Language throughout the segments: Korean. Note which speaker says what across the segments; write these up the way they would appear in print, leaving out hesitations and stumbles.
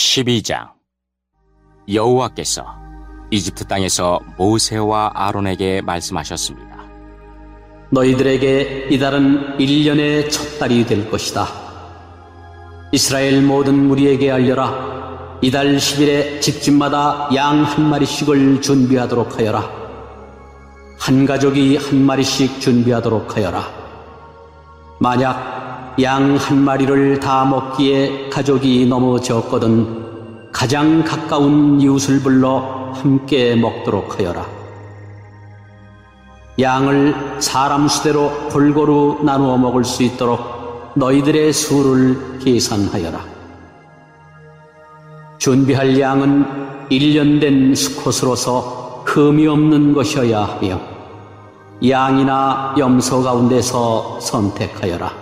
Speaker 1: 12장. 여호와께서 이집트 땅에서 모세와 아론에게 말씀하셨습니다.
Speaker 2: 너희들에게 이달은 1년의 첫 달이 될 것이다. 이스라엘 모든 무리에게 알려라. 이달 10일에 집집마다 양 한 마리씩을 준비하도록 하여라. 한 가족이 한 마리씩 준비하도록 하여라. 만약 양 한 마리를 다 먹기에 가족이 너무 적거든 가장 가까운 이웃을 불러 함께 먹도록 하여라. 양을 사람 수대로 골고루 나누어 먹을 수 있도록 너희들의 수를 계산하여라. 준비할 양은 1년 된 수컷으로서 흠이 없는 것이어야 하며 양이나 염소 가운데서 선택하여라.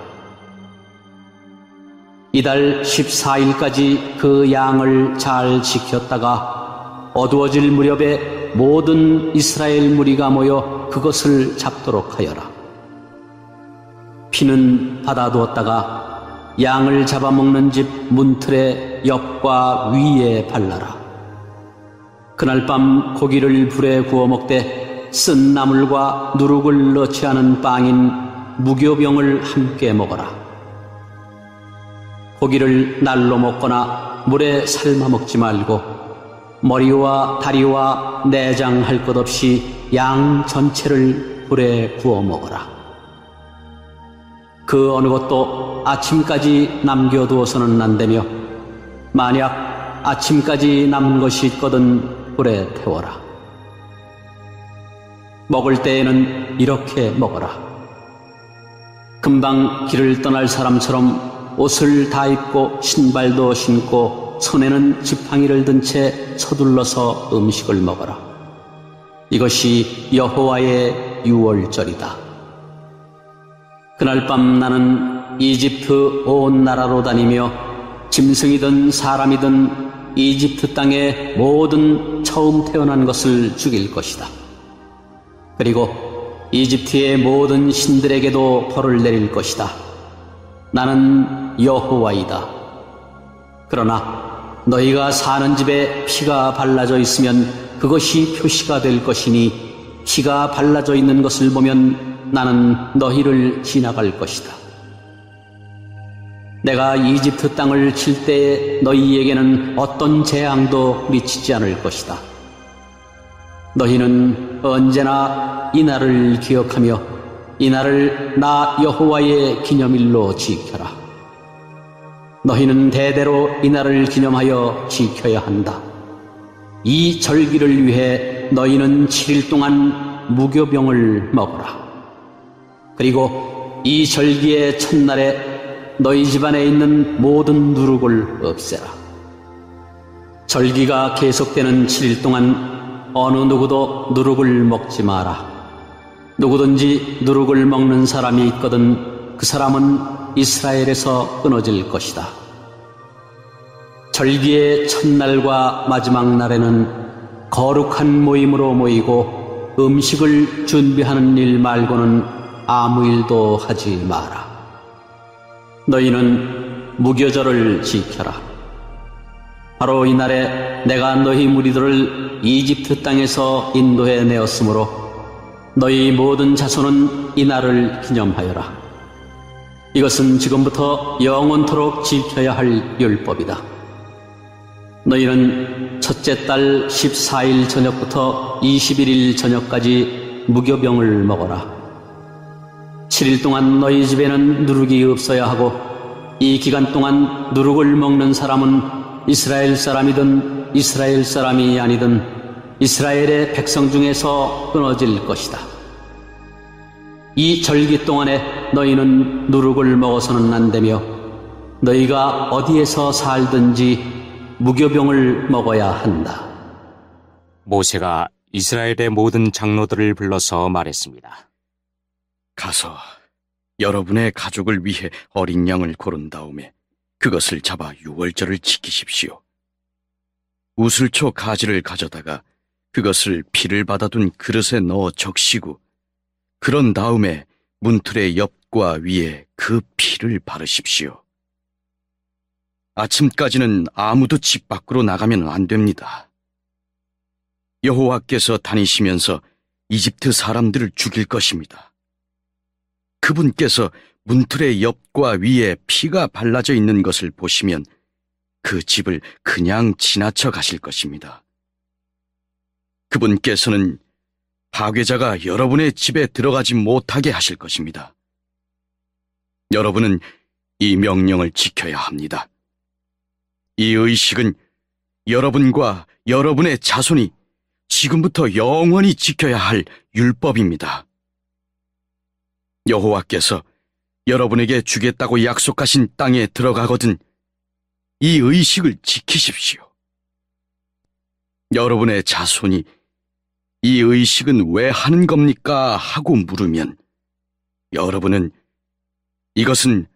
Speaker 2: 이달 14일까지 그 양을 잘 지켰다가 어두워질 무렵에 모든 이스라엘 무리가 모여 그것을 잡도록 하여라. 피는 받아두었다가 양을 잡아먹는 집 문틀의 옆과 위에 발라라. 그날 밤 고기를 불에 구워 먹되 쓴 나물과 누룩을 넣지 않은 빵인 무교병을 함께 먹어라. 고기를 날로 먹거나 물에 삶아 먹지 말고 머리와 다리와 내장 할 것 없이 양 전체를 불에 구워 먹어라. 그 어느 것도 아침까지 남겨두어서는 안 되며 만약 아침까지 남은 것이 있거든 불에 태워라. 먹을 때에는 이렇게 먹어라. 금방 길을 떠날 사람처럼 옷을 다 입고 신발도 신고 손에는 지팡이를 든 채 서둘러서 음식을 먹어라. 이것이 여호와의 유월절이다. 그날 밤 나는 이집트 온 나라로 다니며 짐승이든 사람이든 이집트 땅의 모든 처음 태어난 것을 죽일 것이다. 그리고 이집트의 모든 신들에게도 벌을 내릴 것이다. 나는 여호와이다. 그러나 너희가 사는 집에 피가 발라져 있으면 그것이 표시가 될 것이니 피가 발라져 있는 것을 보면 나는 너희를 지나갈 것이다. 내가 이집트 땅을 칠 때에 너희에게는 어떤 재앙도 미치지 않을 것이다. 너희는 언제나 이 날을 기억하며 이 날을 나 여호와의 기념일로 지켜라. 너희는 대대로 이 날을 기념하여 지켜야 한다. 이 절기를 위해 너희는 7일 동안 무교병을 먹어라. 그리고 이 절기의 첫날에 너희 집안에 있는 모든 누룩을 없애라. 절기가 계속되는 7일 동안 어느 누구도 누룩을 먹지 마라. 누구든지 누룩을 먹는 사람이 있거든 그 사람은 이스라엘에서 끊어질 것이다. 절기의 첫날과 마지막 날에는 거룩한 모임으로 모이고 음식을 준비하는 일 말고는 아무 일도 하지 마라. 너희는 무교절을 지켜라. 바로 이날에 내가 너희 무리들을 이집트 땅에서 인도해 내었으므로 너희 모든 자손은 이 날을 기념하여라. 이것은 지금부터 영원토록 지켜야 할 율법이다. 너희는 첫째 달 14일 저녁부터 21일 저녁까지 무교병을 먹어라. 7일 동안 너희 집에는 누룩이 없어야 하고 이 기간 동안 누룩을 먹는 사람은 이스라엘 사람이든 이스라엘 사람이 아니든 이스라엘의 백성 중에서 끊어질 것이다. 이 절기 동안에 너희는 누룩을 먹어서는 안 되며 너희가 어디에서 살든지 무교병을 먹어야 한다.
Speaker 1: 모세가 이스라엘의 모든 장로들을 불러서 말했습니다.
Speaker 3: 가서 여러분의 가족을 위해 어린 양을 고른 다음에 그것을 잡아 유월절을 지키십시오. 우슬초 가지를 가져다가 그것을 피를 받아둔 그릇에 넣어 적시고 그런 다음에 문틀의 옆과 위에 그 피를 바르십시오. 아침까지는 아무도 집 밖으로 나가면 안 됩니다. 여호와께서 다니시면서 이집트 사람들을 죽일 것입니다. 그분께서 문틀의 옆과 위에 피가 발라져 있는 것을 보시면 그 집을 그냥 지나쳐 가실 것입니다. 그분께서는 파괴자가 여러분의 집에 들어가지 못하게 하실 것입니다. 여러분은 이 명령을 지켜야 합니다. 이 의식은 여러분과 여러분의 자손이 지금부터 영원히 지켜야 할 율법입니다. 여호와께서 여러분에게 주겠다고 약속하신 땅에 들어가거든 이 의식을 지키십시오. 여러분의 자손이 이 의식은 왜 하는 겁니까? 하고 물으면 여러분은 이것은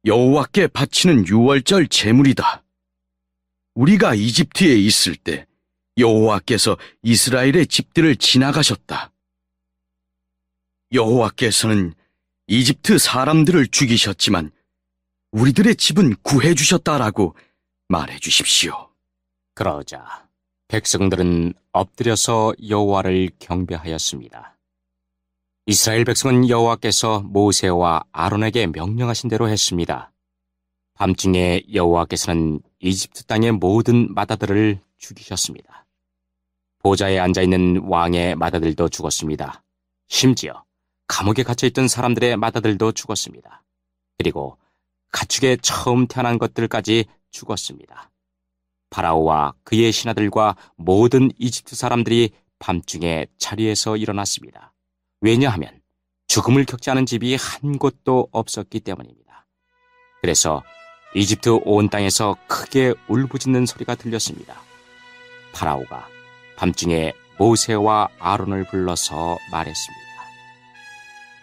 Speaker 3: 여호와께 바치는 유월절 제물이다. 우리가 이집트에 있을 때 여호와께서 이스라엘의 집들을 지나가셨다. 여호와께서는 이집트 사람들을 죽이셨지만 우리들의 집은 구해주셨다라고 말해주십시오.
Speaker 1: 그러자 백성들은 엎드려서 여호와를 경배하였습니다. 이스라엘 백성은 여호와께서 모세와 아론에게 명령하신 대로 했습니다. 밤중에 여호와께서는 이집트 땅의 모든 맏아들을 죽이셨습니다. 보좌에 앉아있는 왕의 맏아들도 죽었습니다. 심지어 감옥에 갇혀있던 사람들의 맏아들도 죽었습니다. 그리고 가축에 처음 태어난 것들까지 죽었습니다. 파라오와 그의 신하들과 모든 이집트 사람들이 밤중에 자리에서 일어났습니다. 왜냐하면 죽음을 겪지 않은 집이 한 곳도 없었기 때문입니다. 그래서 이집트 온 땅에서 크게 울부짖는 소리가 들렸습니다. 파라오가 밤중에 모세와 아론을 불러서 말했습니다.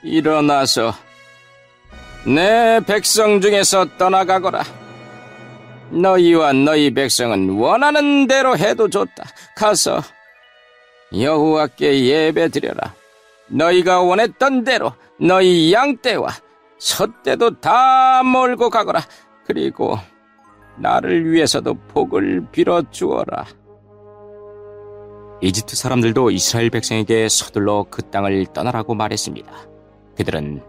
Speaker 1: 일어나서 내 백성 중에서 떠나가거라. 너희와 너희 백성은 원하는 대로 해도 좋다. 가서 여호와께 예배드려라. 너희가 원했던 대로 너희 양떼와 숫떼도 다 몰고 가거라. 그리고 나를 위해서도 복을 빌어주어라. 이집트 사람들도 이스라엘 백성에게 서둘러 그 땅을 떠나라고 말했습니다. 그들은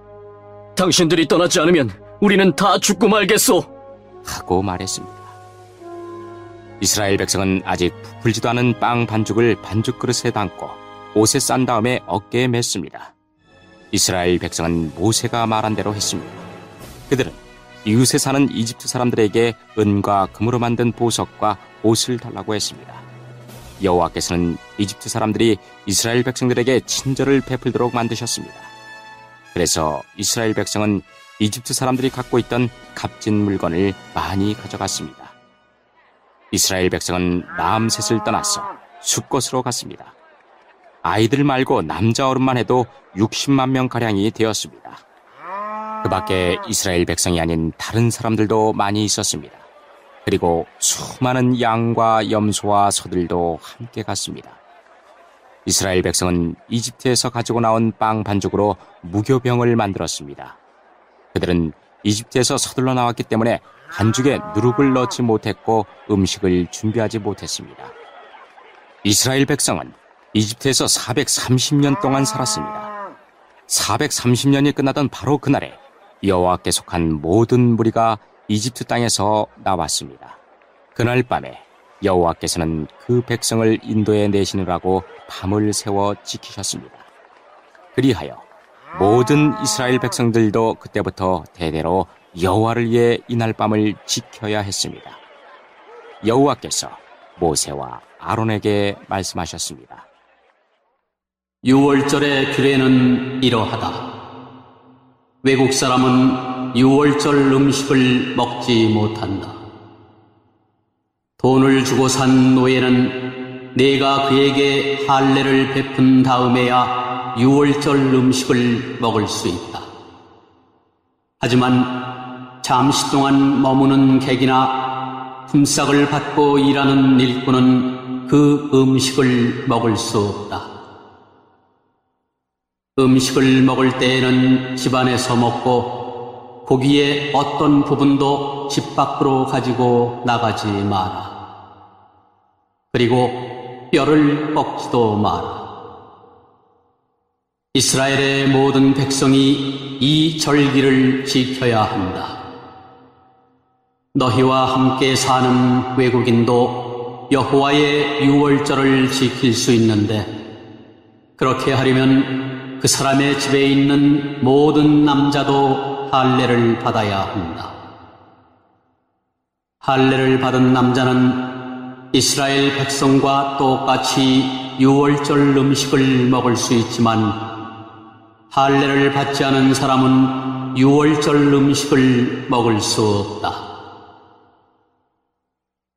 Speaker 4: 당신들이 떠나지 않으면 우리는 다 죽고 말겠소
Speaker 1: 하고 말했습니다. 이스라엘 백성은 아직 부풀지도 않은 빵 반죽을 반죽 그릇에 담고 옷에 싼 다음에 어깨에 맸습니다. 이스라엘 백성은 모세가 말한 대로 했습니다. 그들은 이웃에 사는 이집트 사람들에게 은과 금으로 만든 보석과 옷을 달라고 했습니다. 여호와께서는 이집트 사람들이 이스라엘 백성들에게 친절을 베풀도록 만드셨습니다. 그래서 이스라엘 백성은 이집트 사람들이 갖고 있던 값진 물건을 많이 가져갔습니다. 이스라엘 백성은 라암셋을 떠나서 숫곳으로 갔습니다. 아이들 말고 남자 어른만 해도 60만 명가량이 되었습니다. 그 밖에 이스라엘 백성이 아닌 다른 사람들도 많이 있었습니다. 그리고 수많은 양과 염소와 소들도 함께 갔습니다. 이스라엘 백성은 이집트에서 가지고 나온 빵 반죽으로 무교병을 만들었습니다. 그들은 이집트에서 서둘러 나왔기 때문에 반죽에 누룩을 넣지 못했고 음식을 준비하지 못했습니다. 이스라엘 백성은 이집트에서 430년 동안 살았습니다. 430년이 끝나던 바로 그날에 여호와께 속한 모든 무리가 이집트 땅에서 나왔습니다. 그날 밤에 여호와께서는 그 백성을 인도에 내시느라고 밤을 새워 지키셨습니다. 그리하여 모든 이스라엘 백성들도 그때부터 대대로 여호와를 위해 이날 밤을 지켜야 했습니다. 여호와께서 모세와 아론에게 말씀하셨습니다.
Speaker 2: 유월절의 규례는 이러하다. 외국 사람은 유월절 음식을 먹지 못한다. 돈을 주고 산 노예는 내가 그에게 할례를 베푼 다음에야 유월절 음식을 먹을 수 있다. 하지만 잠시 동안 머무는 객이나 품삯을 받고 일하는 일꾼은 그 음식을 먹을 수 없다. 음식을 먹을 때에는 집안에서 먹고 고기의 어떤 부분도 집 밖으로 가지고 나가지 마라. 그리고 뼈를 꺾지도 마라. 이스라엘의 모든 백성이 이 절기를 지켜야 한다. 너희와 함께 사는 외국인도 여호와의 유월절을 지킬 수 있는데, 그렇게 하려면 그 사람의 집에 있는 모든 남자도 할례를 받아야 한다. 할례를 받은 남자는 이스라엘 백성과 똑같이 유월절 음식을 먹을 수 있지만, 할례를 받지 않은 사람은 유월절 음식을 먹을 수 없다.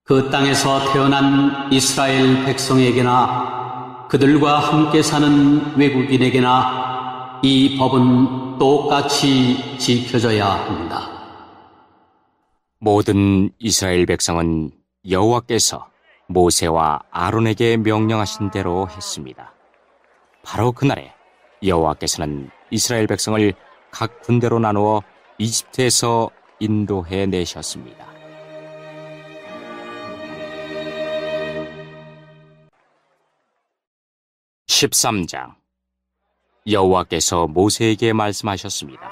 Speaker 2: 그 땅에서 태어난 이스라엘 백성에게나 그들과 함께 사는 외국인에게나 이 법은 똑같이 지켜져야 한다.
Speaker 1: 모든 이스라엘 백성은 여호와께서 모세와 아론에게 명령하신 대로 했습니다. 바로 그날에 여호와께서는 이스라엘 백성을 각 군대로 나누어 이집트에서 인도해 내셨습니다. (13장) 여호와께서 모세에게 말씀하셨습니다.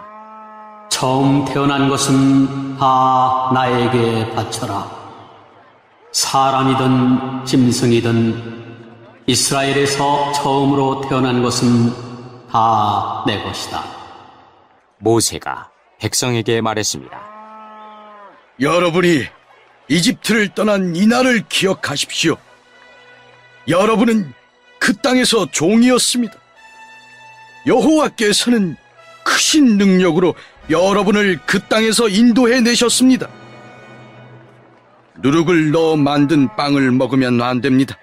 Speaker 2: 처음 태어난 것은 다 나에게 바쳐라. 사람이든 짐승이든 이스라엘에서 처음으로 태어난 것은 다 내 것이다.
Speaker 1: 모세가 백성에게 말했습니다.
Speaker 3: 여러분이 이집트를 떠난 이날을 기억하십시오. 여러분은 그 땅에서 종이었습니다. 여호와께서는 크신 능력으로 여러분을 그 땅에서 인도해 내셨습니다. 누룩을 넣어 만든 빵을 먹으면 안 됩니다.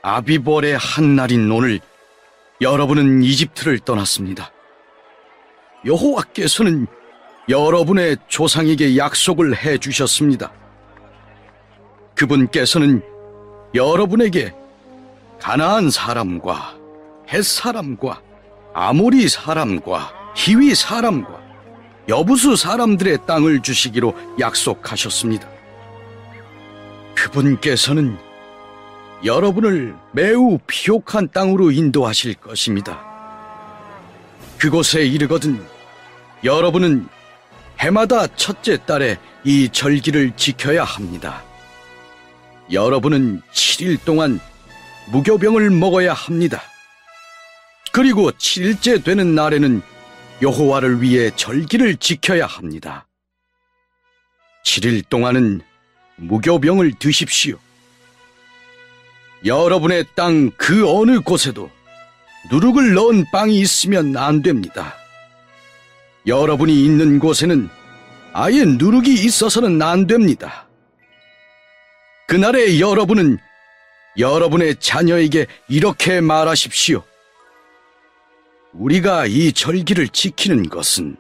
Speaker 3: 아비벌의 한 날인 오늘 여러분은 이집트를 떠났습니다. 여호와께서는 여러분의 조상에게 약속을 해주셨습니다. 그분께서는 여러분에게 가나안 사람과 헷 사람과 아모리 사람과 히위 사람과 여부수 사람들의 땅을 주시기로 약속하셨습니다. 그분께서는 여러분을 매우 비옥한 땅으로 인도하실 것입니다. 그곳에 이르거든 여러분은 해마다 첫째 달에 이 절기를 지켜야 합니다. 여러분은 7일 동안 무교병을 먹어야 합니다. 그리고 7일째 되는 날에는 여호와를 위해 절기를 지켜야 합니다. 7일 동안은 무교병을 드십시오. 여러분의 땅 그 어느 곳에도 누룩을 넣은 빵이 있으면 안 됩니다. 여러분이 있는 곳에는 아예 누룩이 있어서는 안 됩니다. 그날에 여러분은 여러분의 자녀에게 이렇게 말하십시오. 우리가 이 절기를 지키는 것은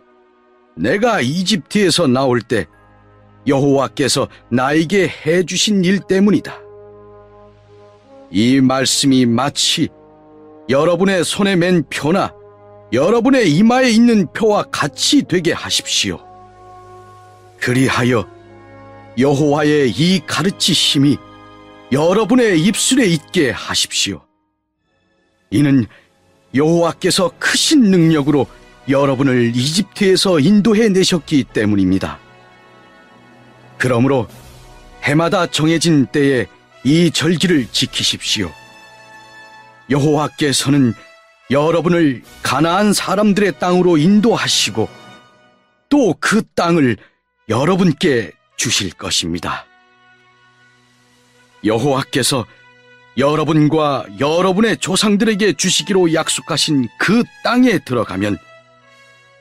Speaker 3: 내가 이집트에서 나올 때 여호와께서 나에게 해주신 일 때문이다. 이 말씀이 마치 여러분의 손에 맨 표나 여러분의 이마에 있는 표와 같이 되게 하십시오. 그리하여 여호와의 이 가르치심이 여러분의 입술에 있게 하십시오. 이는 여호와께서 크신 능력으로 여러분을 이집트에서 인도해 내셨기 때문입니다. 그러므로 해마다 정해진 때에 이 절기를 지키십시오. 여호와께서는 여러분을 가나안 사람들의 땅으로 인도하시고 또 그 땅을 여러분께 주실 것입니다. 여호와께서 여러분과 여러분의 조상들에게 주시기로 약속하신 그 땅에 들어가면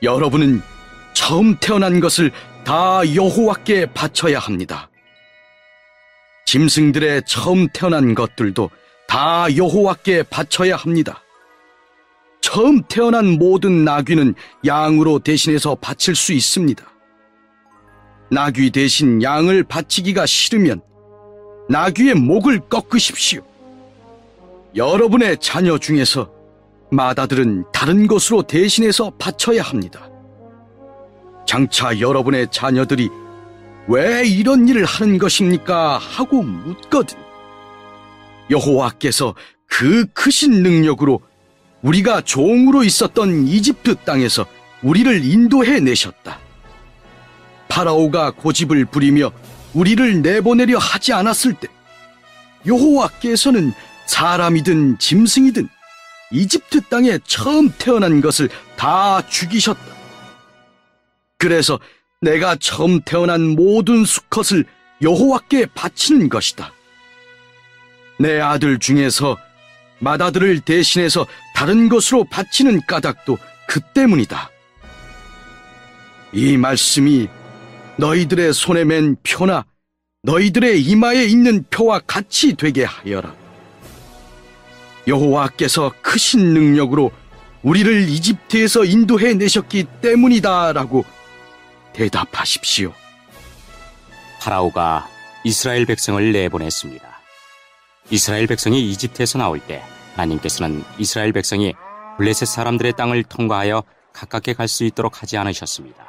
Speaker 3: 여러분은 처음 태어난 것을 다 여호와께 바쳐야 합니다. 짐승들의 처음 태어난 것들도 다 여호와께 바쳐야 합니다. 처음 태어난 모든 나귀는 양으로 대신해서 바칠 수 있습니다. 나귀 대신 양을 바치기가 싫으면 나귀의 목을 꺾으십시오. 여러분의 자녀 중에서 맏아들은 다른 것으로 대신해서 바쳐야 합니다. 장차 여러분의 자녀들이 왜 이런 일을 하는 것입니까? 하고 묻거든. 여호와께서 그 크신 능력으로 우리가 종으로 있었던 이집트 땅에서 우리를 인도해 내셨다. 파라오가 고집을 부리며 우리를 내보내려 하지 않았을 때 여호와께서는 사람이든 짐승이든 이집트 땅에 처음 태어난 것을 다 죽이셨다. 그래서 내가 처음 태어난 모든 수컷을 여호와께 바치는 것이다. 내 아들 중에서 맏아들을 대신해서 다른 것으로 바치는 까닭도 그 때문이다. 이 말씀이 너희들의 손에 맨 표나 너희들의 이마에 있는 표와 같이 되게 하여라. 여호와께서 크신 능력으로 우리를 이집트에서 인도해 내셨기 때문이다라고 대답하십시오.
Speaker 1: 파라오가 이스라엘 백성을 내보냈습니다. 이스라엘 백성이 이집트에서 나올 때 하나님께서는 이스라엘 백성이 블레셋 사람들의 땅을 통과하여 가깝게 갈 수 있도록 하지 않으셨습니다.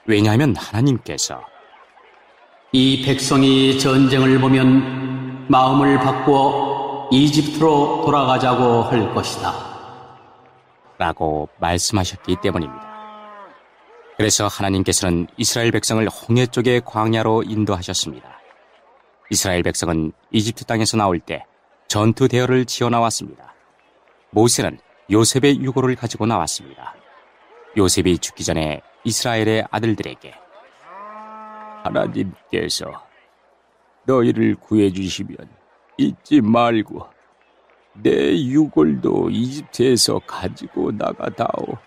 Speaker 1: 왜냐하면 하나님께서
Speaker 2: 이 백성이 전쟁을 보면 마음을 바꾸어 이집트로 돌아가자고 할 것이다
Speaker 1: 라고 말씀하셨기 때문입니다. 그래서 하나님께서는 이스라엘 백성을 홍해 쪽의 광야로 인도하셨습니다. 이스라엘 백성은 이집트 땅에서 나올 때 전투 대열을 지어 나왔습니다. 모세는 요셉의 유고를 가지고 나왔습니다. 요셉이 죽기 전에 이스라엘의 아들들에게 하나님께서 너희를 구해주시면 잊지 말고 내 유골도 이집트에서 가지고 나가다오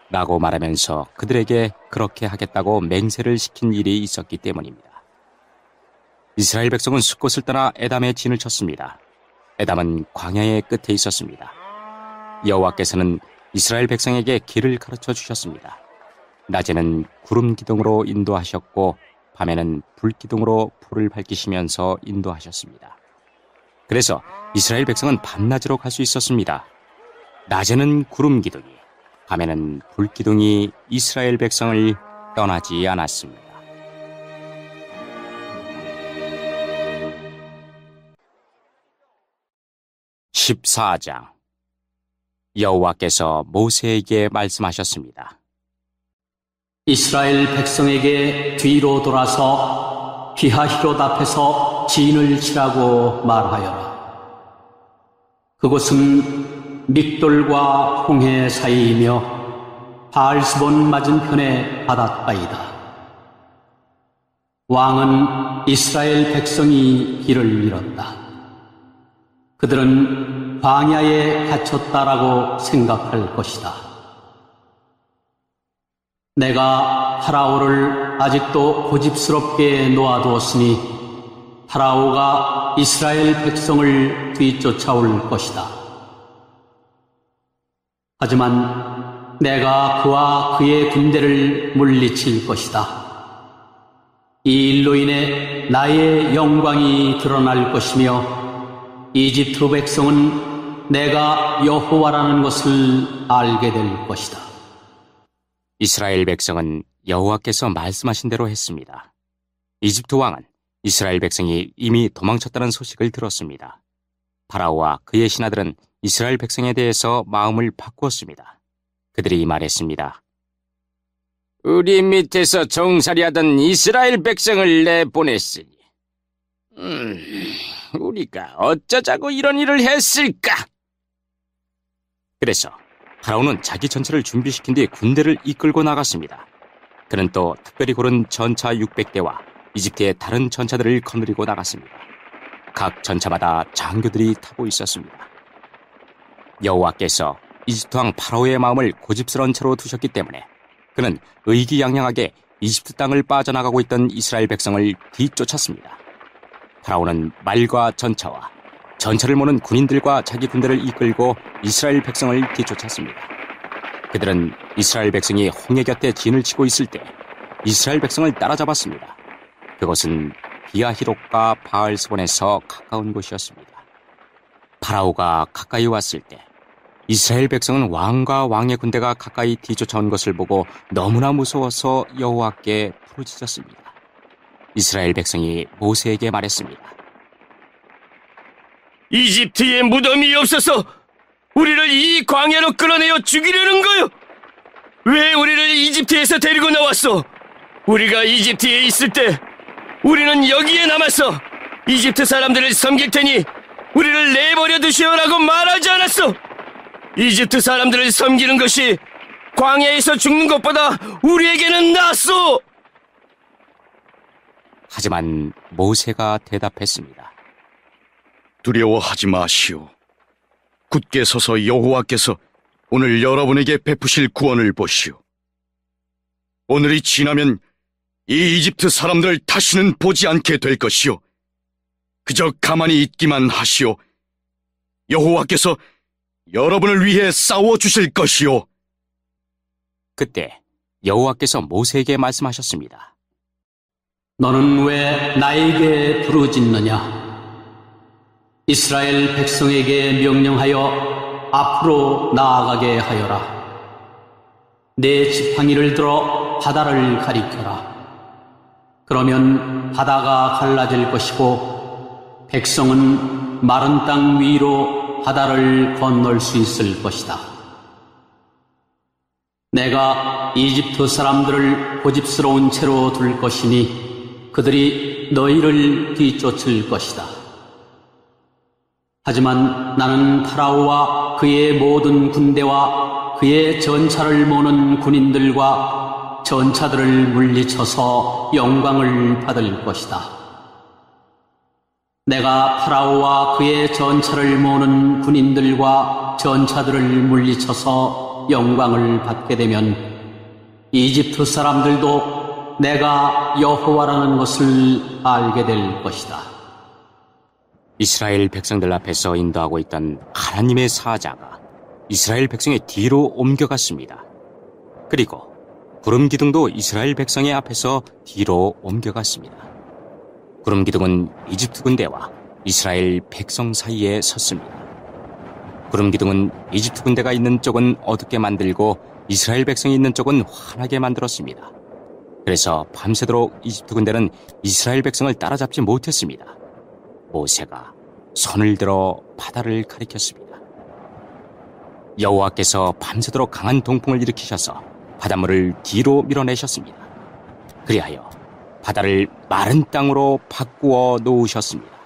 Speaker 1: 라고 말하면서 그들에게 그렇게 하겠다고 맹세를 시킨 일이 있었기 때문입니다. 이스라엘 백성은 숫곳을 떠나 에담에 진을 쳤습니다. 에담은 광야의 끝에 있었습니다. 여호와께서는 이스라엘 백성에게 길을 가르쳐 주셨습니다. 낮에는 구름 기둥으로 인도하셨고 밤에는 불 기둥으로 불을 밝히시면서 인도하셨습니다. 그래서 이스라엘 백성은 밤낮으로 갈 수 있었습니다. 낮에는 구름 기둥이, 밤에는 불 기둥이 이스라엘 백성을 떠나지 않았습니다. (14장) 여호와께서 모세에게 말씀하셨습니다.
Speaker 2: 이스라엘 백성에게 뒤로 돌아서 피하히롯 앞에서 진을 치라고 말하여라. 그곳은 믹돌과 홍해 사이이며 바알스본 맞은편의 바닷가이다. 왕은 이스라엘 백성이 길을 잃었다. 그들은 광야에 갇혔다라고 생각할 것이다. 내가 파라오를 아직도 고집스럽게 놓아두었으니 파라오가 이스라엘 백성을 뒤쫓아올 것이다. 하지만 내가 그와 그의 군대를 물리칠 것이다. 이 일로 인해 나의 영광이 드러날 것이며 이집트 백성은 내가 여호와라는 것을 알게 될 것이다.
Speaker 1: 이스라엘 백성은 여호와께서 말씀하신 대로 했습니다. 이집트 왕은 이스라엘 백성이 이미 도망쳤다는 소식을 들었습니다. 파라오와 그의 신하들은 이스라엘 백성에 대해서 마음을 바꾸었습니다. 그들이 말했습니다. 우리 밑에서 종살이하던 이스라엘 백성을 내보냈으니 우리가 어쩌자고 이런 일을 했을까? 그래서 파라오는 자기 전차를 준비시킨 뒤 군대를 이끌고 나갔습니다. 그는 또 특별히 고른 전차 600대와 이집트의 다른 전차들을 거느리고 나갔습니다. 각 전차마다 장교들이 타고 있었습니다. 여호와께서 이집트 왕 파라오의 마음을 고집스러운 채로 두셨기 때문에 그는 의기양양하게 이집트 땅을 빠져나가고 있던 이스라엘 백성을 뒤쫓았습니다. 파라오는 말과 전차와 전차를 모는 군인들과 자기 군대를 이끌고 이스라엘 백성을 뒤쫓았습니다. 그들은 이스라엘 백성이 홍해 곁에 진을 치고 있을 때 이스라엘 백성을 따라잡았습니다. 그것은 비아히롯과 바알스본에서 가까운 곳이었습니다. 파라오가 가까이 왔을 때 이스라엘 백성은 왕과 왕의 군대가 가까이 뒤쫓아온 것을 보고 너무나 무서워서 여호와께 부르짖었습니다. 이스라엘 백성이 모세에게 말했습니다.
Speaker 4: 이집트에 무덤이 없어서 우리를 이 광야로 끌어내어 죽이려는 거요? 왜 우리를 이집트에서 데리고 나왔어? 우리가 이집트에 있을 때 우리는 여기에 남아서 이집트 사람들을 섬길 테니 우리를 내버려 두시오라고 말하지 않았어? 이집트 사람들을 섬기는 것이 광야에서 죽는 것보다 우리에게는 낫소.
Speaker 1: 하지만 모세가 대답했습니다.
Speaker 3: 두려워하지 마시오. 굳게 서서 여호와께서 오늘 여러분에게 베푸실 구원을 보시오. 오늘이 지나면 이 이집트 사람들을 다시는 보지 않게 될 것이오. 그저 가만히 있기만 하시오. 여호와께서 여러분을 위해 싸워주실 것이오.
Speaker 1: 그때 여호와께서 모세에게 말씀하셨습니다.
Speaker 2: 너는 왜 나에게 부르짖느냐? 이스라엘 백성에게 명령하여 앞으로 나아가게 하여라. 내 지팡이를 들어 바다를 가리켜라. 그러면 바다가 갈라질 것이고 백성은 마른 땅 위로 바다를 건널 수 있을 것이다. 내가 이집트 사람들을 고집스러운 채로 둘 것이니 그들이 너희를 뒤쫓을 것이다. 하지만 나는 파라오와 그의 모든 군대와 그의 전차를 모는 군인들과 전차들을 물리쳐서 영광을 받을 것이다. 내가 파라오와 그의 전차를 모는 군인들과 전차들을 물리쳐서 영광을 받게 되면 이집트 사람들도 내가 여호와라는 것을 알게 될 것이다.
Speaker 1: 이스라엘 백성들 앞에서 인도하고 있던 하나님의 사자가 이스라엘 백성의 뒤로 옮겨갔습니다. 그리고 구름 기둥도 이스라엘 백성의 앞에서 뒤로 옮겨갔습니다. 구름 기둥은 이집트 군대와 이스라엘 백성 사이에 섰습니다. 구름 기둥은 이집트 군대가 있는 쪽은 어둡게 만들고 이스라엘 백성이 있는 쪽은 환하게 만들었습니다. 그래서 밤새도록 이집트 군대는 이스라엘 백성을 따라잡지 못했습니다. 모세가 손을 들어 바다를 가리켰습니다. 여호와께서 밤새도록 강한 동풍을 일으키셔서 바닷물을 뒤로 밀어내셨습니다. 그리하여 바다를 마른 땅으로 바꾸어 놓으셨습니다.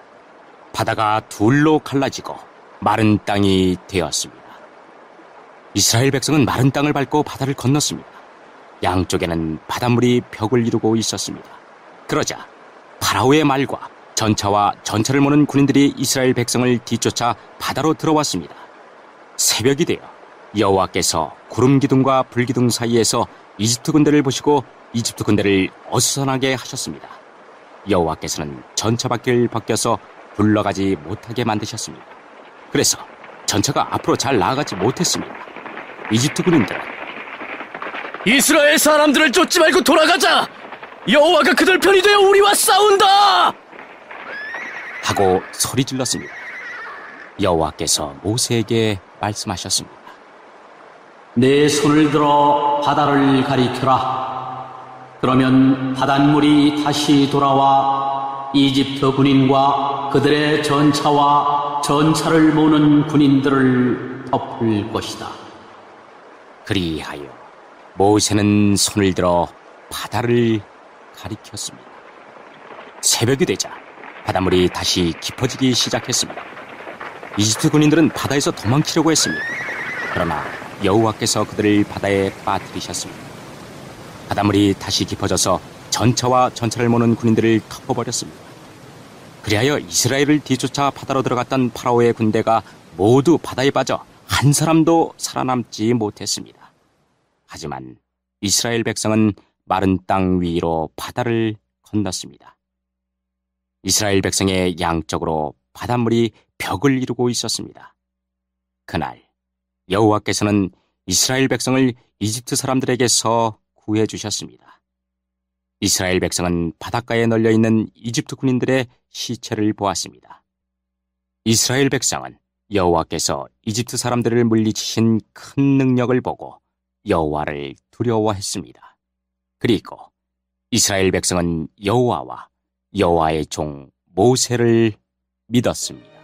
Speaker 1: 바다가 둘로 갈라지고 마른 땅이 되었습니다. 이스라엘 백성은 마른 땅을 밟고 바다를 건넜습니다. 양쪽에는 바닷물이 벽을 이루고 있었습니다. 그러자 파라오의 말과 전차와 전차를 모는 군인들이 이스라엘 백성을 뒤쫓아 바다로 들어왔습니다. 새벽이 되어 여호와께서 구름 기둥과 불 기둥 사이에서 이집트 군대를 보시고 이집트 군대를 어수선하게 하셨습니다. 여호와께서는 전차 바퀴를 벗겨서 굴러가지 못하게 만드셨습니다. 그래서 전차가 앞으로 잘 나아가지 못했습니다. 이집트 군인들은
Speaker 4: 이스라엘 사람들을 쫓지 말고 돌아가자! 여호와가 그들 편이 되어 우리와 싸운다!
Speaker 1: 하고 소리 질렀습니다. 여호와께서 모세에게 말씀하셨습니다.
Speaker 2: 내 손을 들어 바다를 가리켜라. 그러면 바닷물이 다시 돌아와 이집트 군인과 그들의 전차와 전차를 모는 군인들을 덮을 것이다.
Speaker 1: 그리하여 모세는 손을 들어 바다를 가리켰습니다. 새벽이 되자 바닷물이 다시 깊어지기 시작했습니다. 이집트 군인들은 바다에서 도망치려고 했습니다. 그러나 여호와께서 그들을 바다에 빠뜨리셨습니다. 바닷물이 다시 깊어져서 전차와 전차를 모는 군인들을 덮어버렸습니다. 그리하여 이스라엘을 뒤쫓아 바다로 들어갔던 파라오의 군대가 모두 바다에 빠져 한 사람도 살아남지 못했습니다. 하지만 이스라엘 백성은 마른 땅 위로 바다를 건넜습니다. 이스라엘 백성의 양쪽으로 바닷물이 벽을 이루고 있었습니다. 그날 여호와께서는 이스라엘 백성을 이집트 사람들에게서 구해 주셨습니다. 이스라엘 백성은 바닷가에 널려있는 이집트 군인들의 시체를 보았습니다. 이스라엘 백성은 여호와께서 이집트 사람들을 물리치신 큰 능력을 보고 여호와를 두려워했습니다. 그리고 이스라엘 백성은 여호와와 여호와의 종 모세를 믿었습니다.